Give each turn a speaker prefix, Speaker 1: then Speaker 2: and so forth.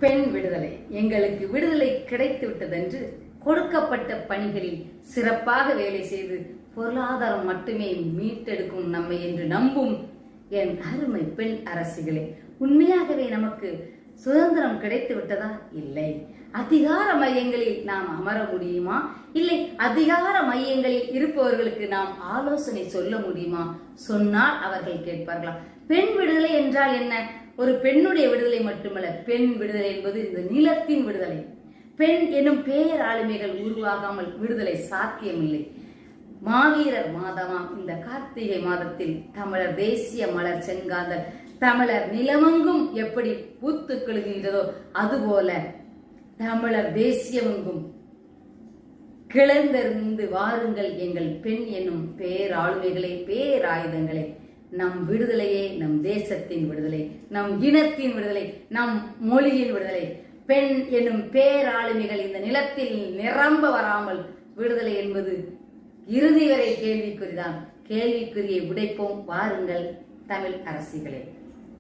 Speaker 1: பெண் விடுதலை. எங்களுக்கு விடுதலை கிடைத்து விட்டதென்று கொடுக்கப்பட்ட பணிகளில் சிறப்பாக வேலை செய்து பொருளாதாரம் மட்டுமே மீட்டெடுக்கும் நம்மை என்று நம்பும் என் அருமை பெண் அரசிகளே, உண்மையாகவே நமக்கு சுதந்திரம் கிடைத்து விட்டதா? இல்லை. அதிகார மையங்களில் நாம் அமர முடியுமா? இல்லை. அதிகார மையங்களில் இருப்பவர்களுக்கு நாம் ஆலோசனை சொல்ல முடியுமா? சொன்னால் அவர்கள் கேட்பார்களா? பெண் விடுதலை என்றால் என்ன? ஒரு பெண்ணுடைய விடுதலை மட்டுமல்ல, பெண் விடுதலை என்பது இந்த நிலத்தின் விடுதலை. பெண் எனும் பேராளுமைகள் உருவாகாமல் விடுதலை சாத்தியமில்லை. மாவீரர் மாதமாம் இந்த கார்த்திகை மாதத்தில் தமிழர் தேசிய மலர் செங்காந்தல் தமிழர் நிலமெங்கும் எப்படி பூத்து கிழுகின்றதோ அதுபோல தமிழர் தேசியமெங்கும் கிளர்ந்தெறிந்து வாருங்கள் எங்கள் பெண் என்னும் பேராளுமைகளே, பேராயுதங்களே. நம் விடுதலையே நம் தேசத்தின் விடுதலை, நம் இனத்தின் விடுதலை, நம் மொழியின் விடுதலை. பெண் என்னும் பேராளுமைகள் இந்த நிலத்தில் நிரம்ப வராமல் விடுதலை என்பது இறுதி வரை கேள்விக்குறிதான். கேள்விக்குறியை உடைப்போம் வாருங்கள் தமிழ் அரசிகளே.